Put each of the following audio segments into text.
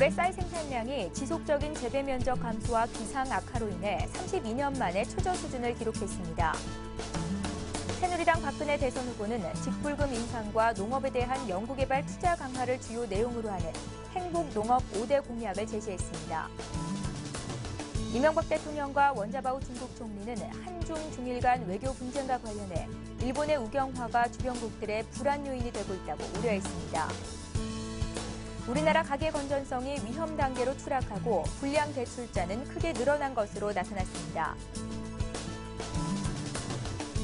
미국의 쌀 생산량이 지속적인 재배 면적 감소와 기상 악화로 인해 32년 만에 최저 수준을 기록했습니다. 새누리당 박근혜 대선 후보는 직불금 인상과 농업에 대한 연구개발 투자 강화를 주요 내용으로 하는 행복 농업 5대 공약을 제시했습니다. 이명박 대통령과 원자바오 중국 총리는 한중 중일 간 외교 분쟁과 관련해 일본의 우경화가 주변국들의 불안 요인이 되고 있다고 우려했습니다. 우리나라 가계 건전성이 위험 단계로 추락하고 불량 대출자는 크게 늘어난 것으로 나타났습니다.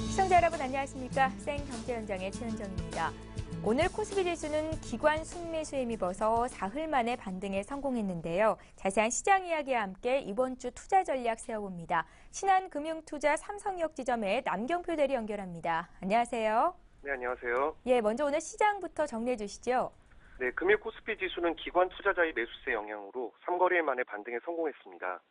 시청자 여러분 안녕하십니까? 생경제현장의 최현정입니다. 오늘 코스피 지수는 기관 순매수에 힘입어서 사흘 만에 반등에 성공했는데요. 자세한 시장 이야기와 함께 이번 주 투자 전략 세워봅니다. 신한금융투자 삼성역 지점의 남경표 대리 연결합니다. 안녕하세요. 네, 안녕하세요. 먼저 오늘 시장부터 정리해 주시죠. 네, 금일 코스피 지수는 기관 투자자의 매수세 영향으로 3거래일 만에 반등에 성공했습니다.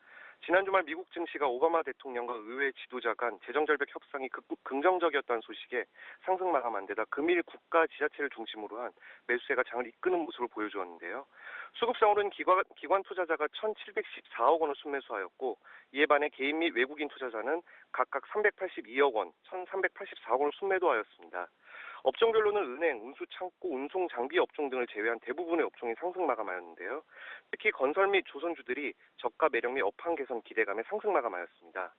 지난 주말 미국 증시가 오바마 대통령과 의회 지도자 간 재정절벽 협상이 긍정적이었다는 소식에 상승 마감한 데다 금일 국가 지자체를 중심으로 한 매수세가 장을 이끄는 모습을 보여주었는데요. 수급상으로는 기관 투자자가 1,714억 원을 순매수하였고 이에 반해 개인 및 외국인 투자자는 각각 382억 원, 1,384억 원을 순매도하였습니다. 업종별로는 은행, 운수 창고, 운송 장비 업종 등을 제외한 대부분의 업종이 상승 마감하였는데요. 특히 건설 및 조선주들이 저가 매력 및 업황 개선 기대감에 상승 마감하였습니다.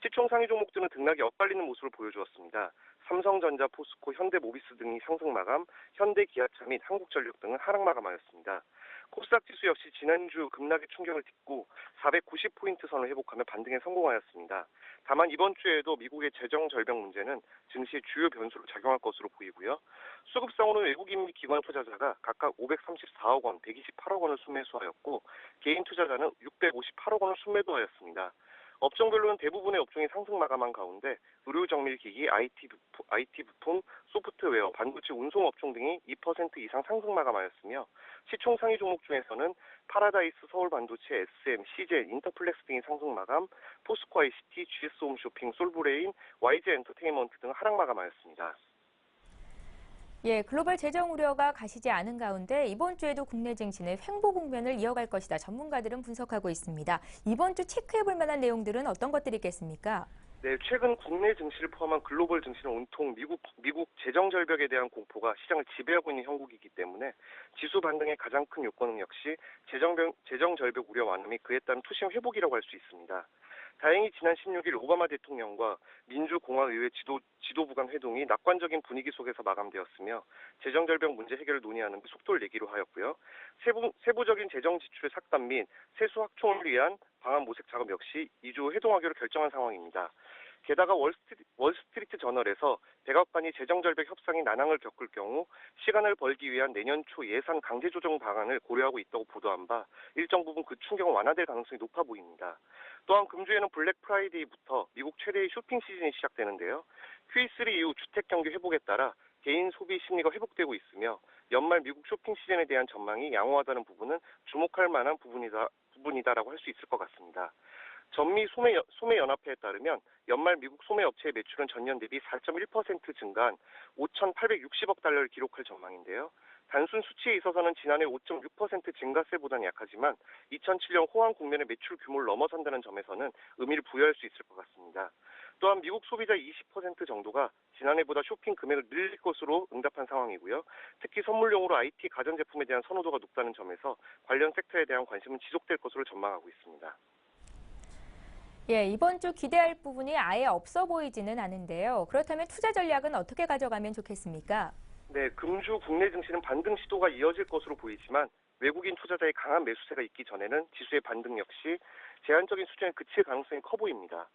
시총 상위 종목들은 등락이 엇갈리는 모습을 보여주었습니다. 삼성전자, 포스코, 현대모비스 등이 상승 마감, 현대기아차 및 한국전력 등은 하락 마감하였습니다. 코스닥 지수 역시 지난주 급락의 충격을 딛고 490포인트 선을 회복하며 반등에 성공하였습니다. 다만 이번 주에도 미국의 재정 절벽 문제는 증시의 주요 변수로 작용할 것으로 보이고요. 수급상으로는 외국인 및 기관 투자자가 각각 534억 원, 128억 원을 순매수하였고 개인 투자자는 658억 원을 순매도하였습니다. 업종별로는 대부분의 업종이 상승 마감한 가운데 의료정밀기기, IT 부품, 소프트웨어, 반도체 운송 업종 등이 2% 이상 상승 마감하였으며 시총 상위 종목 중에서는 파라다이스, 서울반도체, SM, CJ, 인터플렉스 등이 상승 마감, 포스코 ICT, GS홈쇼핑, 솔브레인, YG 엔터테인먼트 등 하락 마감하였습니다. 글로벌 재정 우려가 가시지 않은 가운데 이번 주에도 국내 증시는 횡보 국면을 이어갈 것이다. 전문가들은 분석하고 있습니다. 이번 주 체크해볼 만한 내용들은 어떤 것들이 있겠습니까? 네, 최근 국내 증시를 포함한 글로벌 증시는 온통 미국 재정 절벽에 대한 공포가 시장을 지배하고 있는 형국이기 때문에 지수 반등의 가장 큰 요건은 역시 재정 절벽 우려 완화 및 그에 따른 투심 회복이라고 할 수 있습니다. 다행히 지난 16일 오바마 대통령과 민주공화의회 지도부 간 회동이 낙관적인 분위기 속에서 마감되었으며 재정절벽 문제 해결을 논의하는 데 속도를 내기로 하였고요. 세부적인 재정 지출의 삭감 및 세수 확충을 위한 방안 모색 작업 역시 2주 회동하기로 결정한 상황입니다. 게다가 월스트리트 저널에서 백악관이 재정절벽 협상이 난항을 겪을 경우 시간을 벌기 위한 내년 초 예산 강제 조정 방안을 고려하고 있다고 보도한 바 일정 부분 그 충격은 완화될 가능성이 높아 보입니다. 또한 금주에는 블랙 프라이데이부터 미국 최대의 쇼핑 시즌이 시작되는데요. Q3 이후 주택 경기 회복에 따라 개인 소비 심리가 회복되고 있으며 연말 미국 쇼핑 시즌에 대한 전망이 양호하다는 부분은 주목할 만한 부분이다라고 할 수 있을 것 같습니다. 전미 소매연합회에 따르면 연말 미국 소매업체의 매출은 전년 대비 4.1% 증가한 5,860억 달러를 기록할 전망인데요. 단순 수치에 있어서는 지난해 5.6% 증가세보다는 약하지만 2007년 호황 국면의 매출 규모를 넘어선다는 점에서는 의미를 부여할 수 있을 것 같습니다. 또한 미국 소비자 20% 정도가 지난해보다 쇼핑 금액을 늘릴 것으로 응답한 상황이고요. 특히 선물용으로 IT 가전제품에 대한 선호도가 높다는 점에서 관련 섹터에 대한 관심은 지속될 것으로 전망하고 있습니다. 이번 주 기대할 부분이 아예 없어 보이지는 않은데요. 그렇다면 투자 전략은 어떻게 가져가면 좋겠습니까? 네, 금주 국내 증시는 반등 시도가 이어질 것으로 보이지만 외국인 투자자의 강한 매수세가 있기 전에는 지수의 반등 역시 제한적인 수준에 그칠 가능성이 커 보입니다.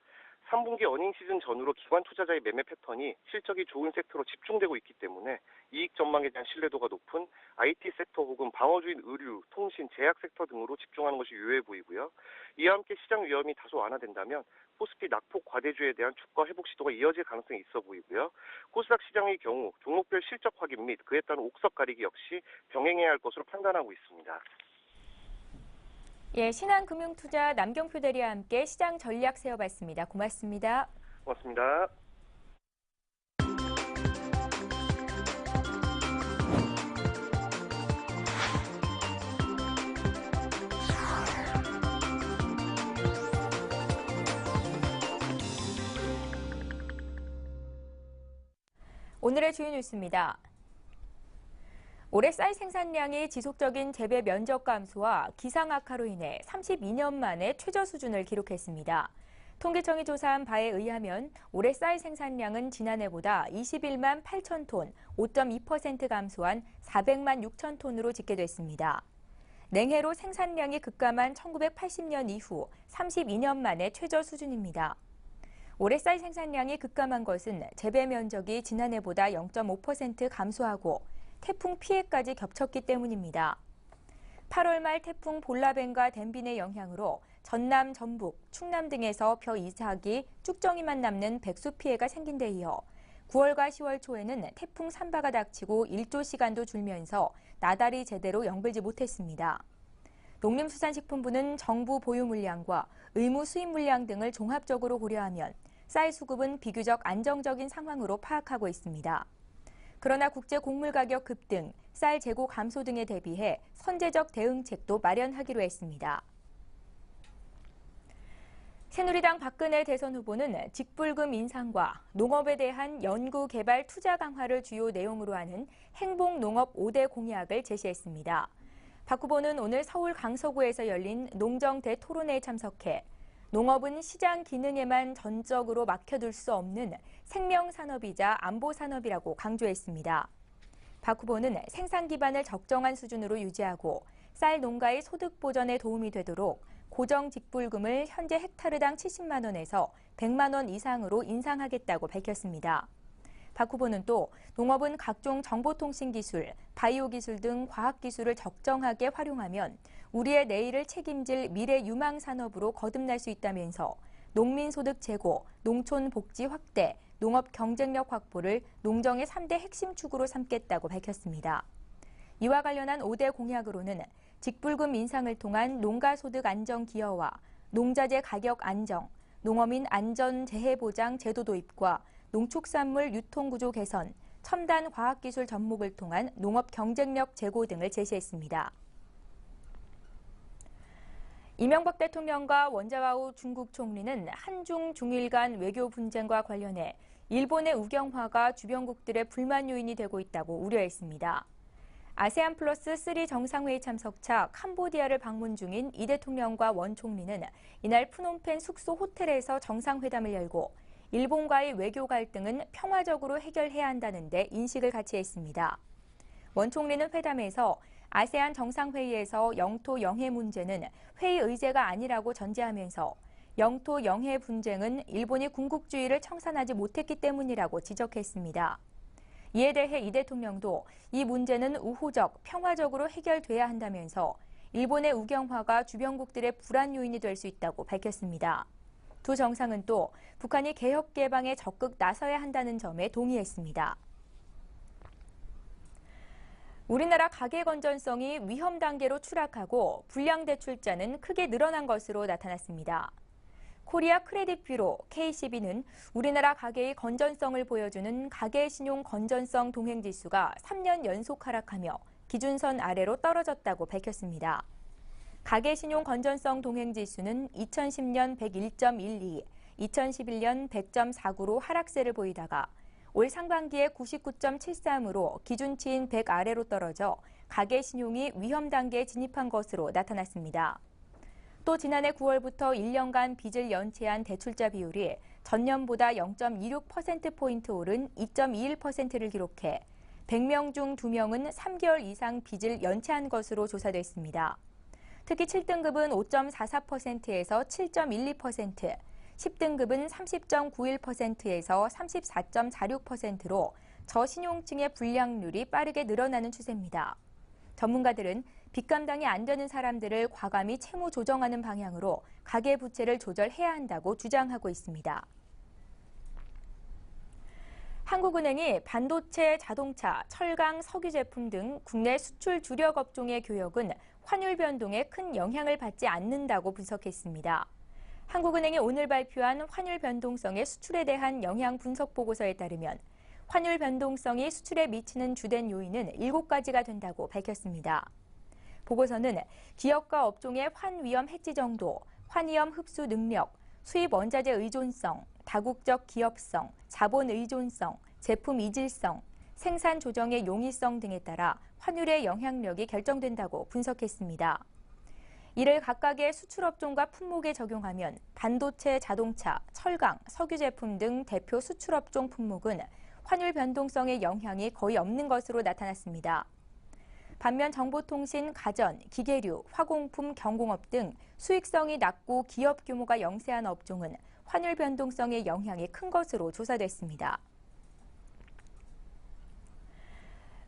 3분기 어닝 시즌 전후로 기관 투자자의 매매 패턴이 실적이 좋은 섹터로 집중되고 있기 때문에 이익 전망에 대한 신뢰도가 높은 IT 섹터 혹은 방어주인 의류, 통신, 제약 섹터 등으로 집중하는 것이 유효해 보이고요. 이와 함께 시장 위험이 다소 완화된다면 코스피 낙폭 과대주에 대한 주가 회복 시도가 이어질 가능성이 있어 보이고요. 코스닥 시장의 경우 종목별 실적 확인 및 그에 따른 옥석 가리기 역시 병행해야 할 것으로 판단하고 있습니다. 신한금융투자 남경표 대리와 함께 시장 전략 세워봤습니다. 고맙습니다. 고맙습니다. 오늘의 주요 뉴스입니다. 올해 쌀 생산량이 지속적인 재배 면적 감소와 기상 악화로 인해 32년 만에 최저 수준을 기록했습니다. 통계청이 조사한 바에 의하면 올해 쌀 생산량은 지난해보다 21만 8천 톤, 5.2% 감소한 400만 6천 톤으로 집계됐습니다. 냉해로 생산량이 급감한 1980년 이후 32년 만에 최저 수준입니다. 올해 쌀 생산량이 급감한 것은 재배 면적이 지난해보다 0.5% 감소하고 태풍 피해까지 겹쳤기 때문입니다. 8월 말 태풍 볼라벤과 덴빈의 영향으로 전남, 전북, 충남 등에서 벼 이삭이 쭉정이만 남는 백수 피해가 생긴 데 이어 9월과 10월 초에는 태풍 산바가 닥치고 일조 시간도 줄면서 나달이 제대로 영불지 못했습니다. 농림수산식품부는 정부 보유 물량과 의무 수입 물량 등을 종합적으로 고려하면 쌀 수급은 비교적 안정적인 상황으로 파악하고 있습니다. 그러나 국제 곡물 가격 급등, 쌀 재고 감소 등에 대비해 선제적 대응책도 마련하기로 했습니다. 새누리당 박근혜 대선 후보는 직불금 인상과 농업에 대한 연구, 개발, 투자 강화를 주요 내용으로 하는 행복농업 5대 공약을 제시했습니다. 박 후보는 오늘 서울 강서구에서 열린 농정대 토론회에 참석해 농업은 시장 기능에만 전적으로 맡겨둘 수 없는 생명산업이자 안보산업이라고 강조했습니다. 박 후보는 생산 기반을 적정한 수준으로 유지하고 쌀 농가의 소득 보전에 도움이 되도록 고정 직불금을 현재 헥타르당 70만 원에서 100만 원 이상으로 인상하겠다고 밝혔습니다. 박 후보는 또 농업은 각종 정보통신기술, 바이오기술 등 과학기술을 적정하게 활용하면 우리의 내일을 책임질 미래 유망 산업으로 거듭날 수 있다면서 농민소득 제고, 농촌 복지 확대, 농업 경쟁력 확보를 농정의 3대 핵심 축으로 삼겠다고 밝혔습니다. 이와 관련한 5대 공약으로는 직불금 인상을 통한 농가소득 안정 기여와 농자재 가격 안정, 농어민 안전재해보장 제도 도입과 농축산물 유통구조 개선, 첨단 과학기술 접목을 통한 농업 경쟁력 제고 등을 제시했습니다. 이명박 대통령과 원자와우 중국 총리는 한중 중일 간 외교 분쟁과 관련해 일본의 우경화가 주변국들의 불만 요인이 되고 있다고 우려했습니다. 아세안 플러스 3 정상회의 참석차 캄보디아를 방문 중인 이 대통령과 원 총리는 이날 푸놈펜 숙소 호텔에서 정상회담을 열고 일본과의 외교 갈등은 평화적으로 해결해야 한다는 데 인식을 같이 했습니다. 원 총리는 회담에서 아세안 정상회의에서 영토 영해 문제는 회의 의제가 아니라고 전제하면서 영토 영해 분쟁은 일본이 군국주의를 청산하지 못했기 때문이라고 지적했습니다. 이에 대해 이 대통령도 이 문제는 우호적, 평화적으로 해결돼야 한다면서 일본의 우경화가 주변국들의 불안 요인이 될 수 있다고 밝혔습니다. 두 정상은 또 북한이 개혁 개방에 적극 나서야 한다는 점에 동의했습니다. 우리나라 가계 건전성이 위험 단계로 추락하고 불량 대출자는 크게 늘어난 것으로 나타났습니다. 코리아 크레딧 뷰로 KCB는 우리나라 가계의 건전성을 보여주는 가계신용 건전성 동행지수가 3년 연속 하락하며 기준선 아래로 떨어졌다고 밝혔습니다. 가계신용 건전성 동행지수는 2010년 101.12, 2011년 100.49로 하락세를 보이다가 올 상반기에 99.73으로 기준치인 100 아래로 떨어져 가계신용이 위험 단계에 진입한 것으로 나타났습니다. 또 지난해 9월부터 1년간 빚을 연체한 대출자 비율이 전년보다 0.26%포인트 오른 2.21%를 기록해 100명 중 2명은 3개월 이상 빚을 연체한 것으로 조사됐습니다. 특히 7등급은 5.44%에서 7.12%, 10등급은 30.91%에서 34.46%로 저신용층의 불량률이 빠르게 늘어나는 추세입니다. 전문가들은 빚 감당이 안 되는 사람들을 과감히 채무 조정하는 방향으로 가계부채를 조절해야 한다고 주장하고 있습니다. 한국은행이 반도체, 자동차, 철강, 석유 제품 등 국내 수출 주력 업종의 교역은 환율 변동에 큰 영향을 받지 않는다고 분석했습니다. 한국은행이 오늘 발표한 환율 변동성의 수출에 대한 영향 분석 보고서에 따르면 환율 변동성이 수출에 미치는 주된 요인은 7가지가 된다고 밝혔습니다. 보고서는 기업과 업종의 환위험 해지 정도, 환위험 흡수 능력, 수입 원자재 의존성, 다국적 기업성, 자본 의존성, 제품 이질성, 생산 조정의 용이성 등에 따라 환율의 영향력이 결정된다고 분석했습니다. 이를 각각의 수출업종과 품목에 적용하면 반도체, 자동차, 철강, 석유 제품 등 대표 수출업종 품목은 환율 변동성의 영향이 거의 없는 것으로 나타났습니다. 반면 정보통신, 가전, 기계류, 화공품, 경공업 등 수익성이 낮고 기업 규모가 영세한 업종은 환율 변동성의 영향이 큰 것으로 조사됐습니다.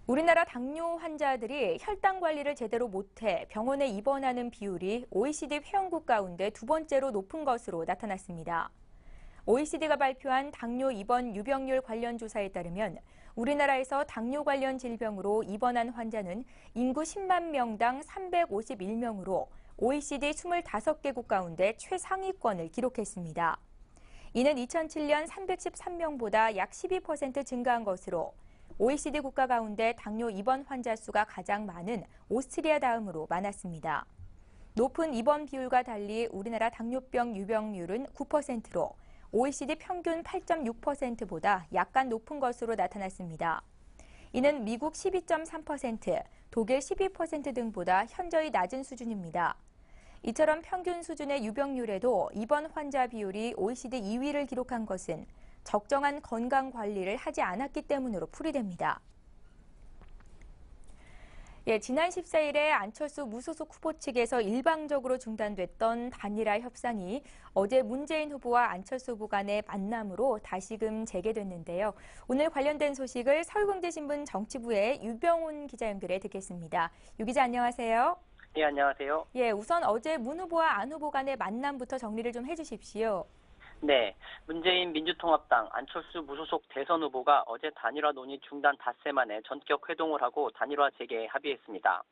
우리나라 당뇨 환자들이 혈당 관리를 제대로 못해 병원에 입원하는 비율이 OECD 회원국 가운데 두 번째로 높은 것으로 나타났습니다. OECD가 발표한 당뇨 입원 유병률 관련 조사에 따르면 우리나라에서 당뇨 관련 질병으로 입원한 환자는 인구 10만 명당 351명으로 OECD 25개국 가운데 최상위권을 기록했습니다. 이는 2007년 313명보다 약 12% 증가한 것으로 OECD 국가 가운데 당뇨 입원 환자 수가 가장 많은 오스트리아 다음으로 많았습니다. 높은 입원 비율과 달리 우리나라 당뇨병 유병률은 9%로 OECD 평균 8.6%보다 약간 높은 것으로 나타났습니다. 이는 미국 12.3%, 독일 12% 등보다 현저히 낮은 수준입니다. 이처럼 평균 수준의 유병률에도 입원 환자 비율이 OECD 2위를 기록한 것은 적정한 건강 관리를 하지 않았기 때문으로 풀이됩니다. 지난 14일에 안철수 무소속 후보 측에서 일방적으로 중단됐던 단일화 협상이 어제 문재인 후보와 안철수 후보 간의 만남으로 다시금 재개됐는데요. 오늘 관련된 소식을 서울경제신문 정치부의 유병훈 기자 연결해 듣겠습니다. 유 기자 안녕하세요. 네, 안녕하세요. 우선 어제 문 후보와 안 후보 간의 만남부터 정리를 좀 해주십시오. 네, 문재인 민주통합당 안철수 무소속 대선 후보가 어제 단일화 논의 중단 닷새 만에 전격 회동을 하고 단일화 재개에 합의했습니다.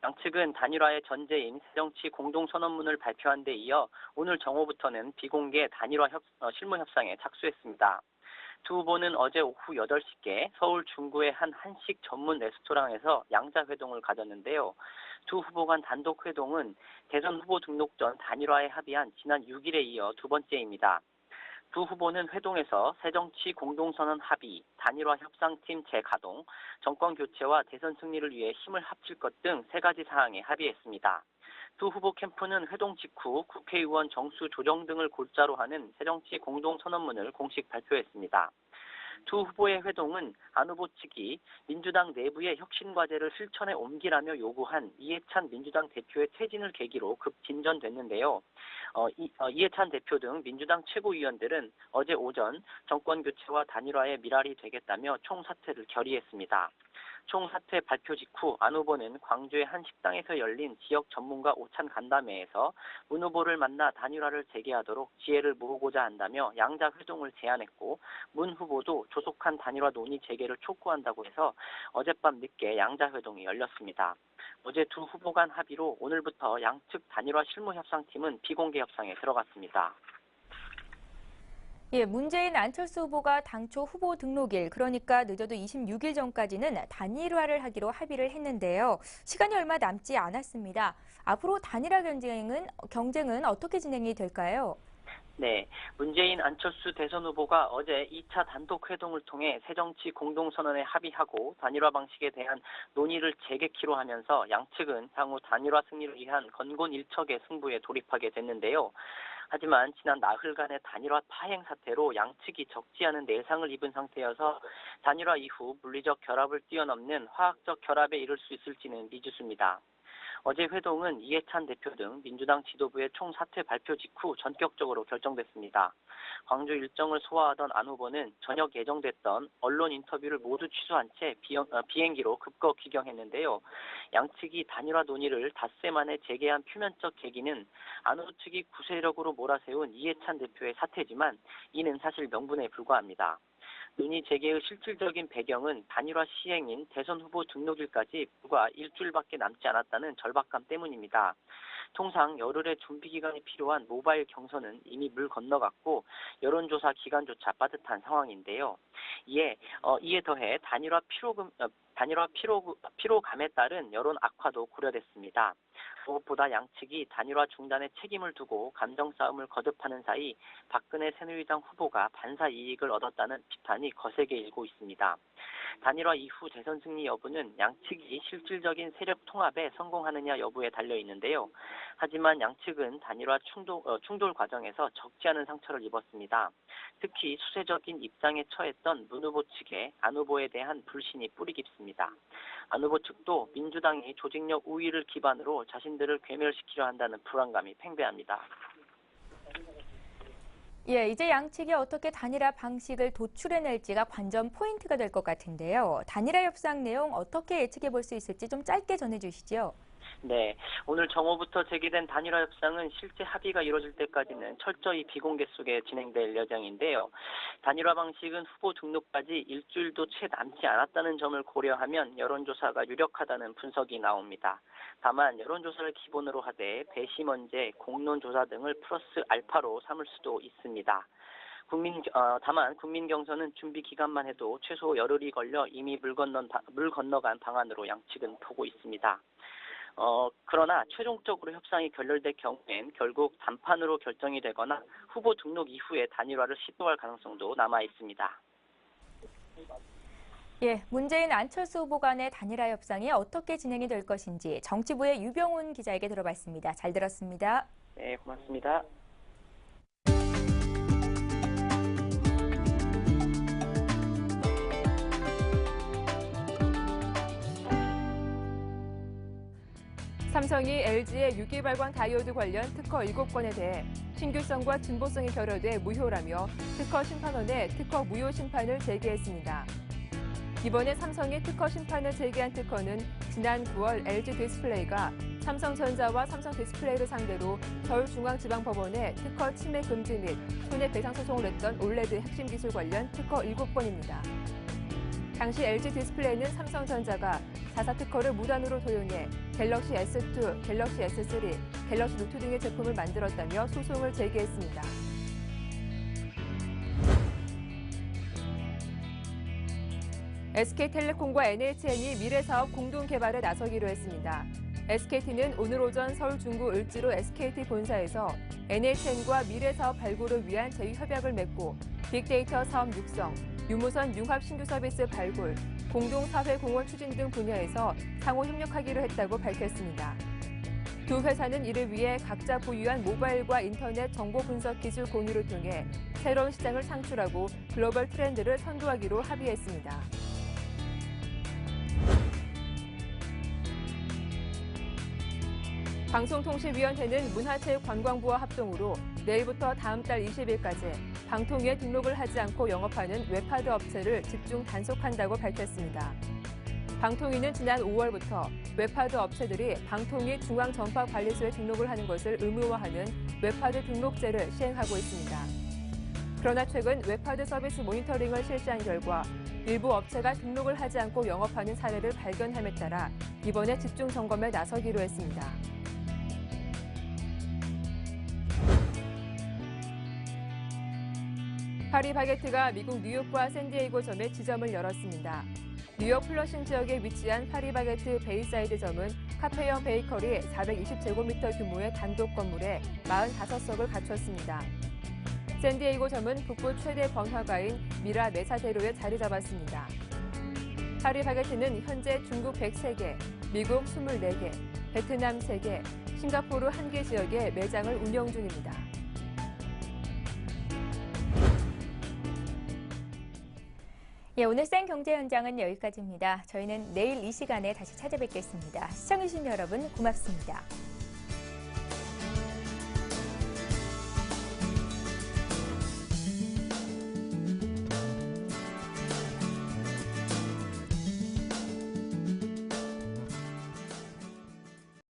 양측은 단일화의 전제인 새정치 공동선언문을 발표한 데 이어 오늘 정오부터는 비공개 단일화 실무 협상에 착수했습니다. 두 후보는 어제 오후 8시께 서울 중구의 한 한식 전문 레스토랑에서 양자회동을 가졌는데요. 두 후보 간 단독 회동은 대선 후보 등록 전 단일화에 합의한 지난 6일에 이어 두 번째입니다. 두 후보는 회동에서 새정치 공동선언 합의, 단일화 협상팀 재가동, 정권 교체와 대선 승리를 위해 힘을 합칠 것 등 세 가지 사항에 합의했습니다. 두 후보 캠프는 회동 직후 국회의원 정수 조정 등을 골자로 하는 새정치 공동선언문을 공식 발표했습니다. 두 후보의 회동은 안 후보 측이 민주당 내부의 혁신 과제를 실천에 옮기라며 요구한 이해찬 민주당 대표의 퇴진을 계기로 급진전됐는데요. 이해찬 대표 등 민주당 최고위원들은 어제 오전 정권 교체와 단일화에 밀알이 되겠다며 총사퇴를 결의했습니다. 총사퇴 발표 직후 안 후보는 광주의 한 식당에서 열린 지역 전문가 오찬 간담회에서 문 후보를 만나 단일화를 재개하도록 지혜를 모으고자 한다며 양자 회동을 제안했고 문 후보도 조속한 단일화 논의 재개를 촉구한다고 해서 어젯밤 늦게 양자 회동이 열렸습니다. 어제 두 후보 간 합의로 오늘부터 양측 단일화 실무 협상팀은 비공개 협상에 들어갔습니다. 문재인 안철수 후보가 당초 후보 등록일, 그러니까 늦어도 26일 전까지는 단일화를 하기로 합의를 했는데요. 시간이 얼마 남지 않았습니다. 앞으로 단일화 경쟁은 어떻게 진행이 될까요? 네, 문재인 안철수 대선 후보가 어제 2차 단독 회동을 통해 새정치 공동선언에 합의하고 단일화 방식에 대한 논의를 재개키로 하면서 양측은 향후 단일화 승리를 위한 건곤일척의 승부에 돌입하게 됐는데요. 하지만 지난 나흘간의 단일화 파행 사태로 양측이 적지 않은 내상을 입은 상태여서 단일화 이후 물리적 결합을 뛰어넘는 화학적 결합에 이를 수 있을지는 미지수입니다. 어제 회동은 이해찬 대표 등 민주당 지도부의 총사퇴 발표 직후 전격적으로 결정됐습니다. 광주 일정을 소화하던 안 후보는 저녁 예정됐던 언론 인터뷰를 모두 취소한 채 비행기로 급거 귀경했는데요. 양측이 단일화 논의를 닷새 만에 재개한 표면적 계기는 안 후보 측이 구세력으로 몰아세운 이해찬 대표의 사퇴지만 이는 사실 명분에 불과합니다. 논의 재개의 실질적인 배경은 단일화 시행인 대선 후보 등록일까지 불과 일주일밖에 남지 않았다는 절박감 때문입니다. 통상 열흘의 준비 기간이 필요한 모바일 경선은 이미 물 건너갔고 여론조사 기간조차 빠듯한 상황인데요. 이에 더해 단일화 피로감에 따른 여론 악화도 고려됐습니다. 무엇보다 양측이 단일화 중단에 책임을 두고 감정 싸움을 거듭하는 사이 박근혜 새누리당 후보가 반사 이익을 얻었다는 비판이 거세게 일고 있습니다. 단일화 이후 대선 승리 여부는 양측이 실질적인 세력 통합에 성공하느냐 여부에 달려 있는데요. 하지만 양측은 단일화 충돌 과정에서 적지 않은 상처를 입었습니다. 특히 수세적인 입장에 처했던 문 후보 측의 안 후보에 대한 불신이 뿌리 깊습니다. 안 후보 측도 민주당이 조직력 우위를 기반으로 자신들을 괴멸시키려 한다는 불안감이 팽배합니다. 예, 이제 양측이 어떻게 단일화 방식을 도출해낼지가 관전 포인트가 될 것 같은데요. 단일화 협상 내용 어떻게 예측해 볼 수 있을지 좀 짧게 전해주시죠. 네, 오늘 정오부터 제기된 단일화 협상은 실제 합의가 이루어질 때까지는 철저히 비공개 속에 진행될 예정인데요. 단일화 방식은 후보 등록까지 일주일도 채 남지 않았다는 점을 고려하면 여론조사가 유력하다는 분석이 나옵니다. 다만 여론조사를 기본으로 하되 배심원제, 공론조사 등을 플러스 알파로 삼을 수도 있습니다. 다만 국민 경선은 준비 기간만 해도 최소 열흘이 걸려 이미 물 건너간 방안으로 양측은 보고 있습니다. 그러나 최종적으로 협상이 결렬될 경우엔 결국 단판으로 결정이 되거나 후보 등록 이후에 단일화를 시도할 가능성도 남아 있습니다. 예, 문재인 안철수 후보 간의 단일화 협상이 어떻게 진행이 될 것인지 정치부의 유병훈 기자에게 들어봤습니다. 잘 들었습니다. 네, 고맙습니다. 삼성이 LG의 유기발광 다이오드 관련 특허 7건에 대해 신규성과 진보성이 결여돼 무효라며 특허 심판원에 특허 무효 심판을 제기했습니다. 이번에 삼성이 특허 심판을 제기한 특허는 지난 9월 LG 디스플레이가 삼성전자와 삼성디스플레이를 상대로 서울중앙지방법원에 특허 침해 금지 및 손해배상 소송을 냈던 올레드 핵심 기술 관련 특허 7건입니다. 당시 LG 디스플레이는 삼성전자가 4사 특허를 무단으로 도용해 갤럭시 S2, 갤럭시 S3, 갤럭시 노트 등의 제품을 만들었다며 소송을 제기했습니다. SK텔레콤과 NHN이 미래사업 공동개발에 나서기로 했습니다. SKT는 오늘 오전 서울 중구 을지로 SKT 본사에서 NHN과 미래사업 발굴을 위한 제휴협약을 맺고 빅데이터 사업 육성, 유무선 융합 신규 서비스 발굴, 공동사회공헌 추진 등 분야에서 상호 협력하기로 했다고 밝혔습니다. 두 회사는 이를 위해 각자 보유한 모바일과 인터넷 정보 분석 기술 공유를 통해 새로운 시장을 창출하고 글로벌 트렌드를 선도하기로 합의했습니다. 방송통신위원회는 문화체육관광부와 합동으로 내일부터 다음 달 20일까지 방통위에 등록을 하지 않고 영업하는 웹하드 업체를 집중 단속한다고 밝혔습니다. 방통위는 지난 5월부터 웹하드 업체들이 방통위 중앙전파관리소에 등록을 하는 것을 의무화하는 웹하드 등록제를 시행하고 있습니다. 그러나 최근 웹하드 서비스 모니터링을 실시한 결과 일부 업체가 등록을 하지 않고 영업하는 사례를 발견함에 따라 이번에 집중 점검에 나서기로 했습니다. 파리바게트가 미국 뉴욕과 샌디에이고점에 지점을 열었습니다. 뉴욕 플러싱 지역에 위치한 파리바게트 베이사이드점은 카페형 베이커리 420제곱미터 규모의 단독 건물에 45석을 갖췄습니다. 샌디에이고점은 북부 최대 번화가인 미라 메사대로에 자리 잡았습니다. 파리바게트는 현재 중국 103개, 미국 24개, 베트남 3개, 싱가포르 1개 지역에 매장을 운영 중입니다. 예, 오늘 생경제 현장은 여기까지입니다. 저희는 내일 이 시간에 다시 찾아뵙겠습니다. 시청해주신 여러분 고맙습니다.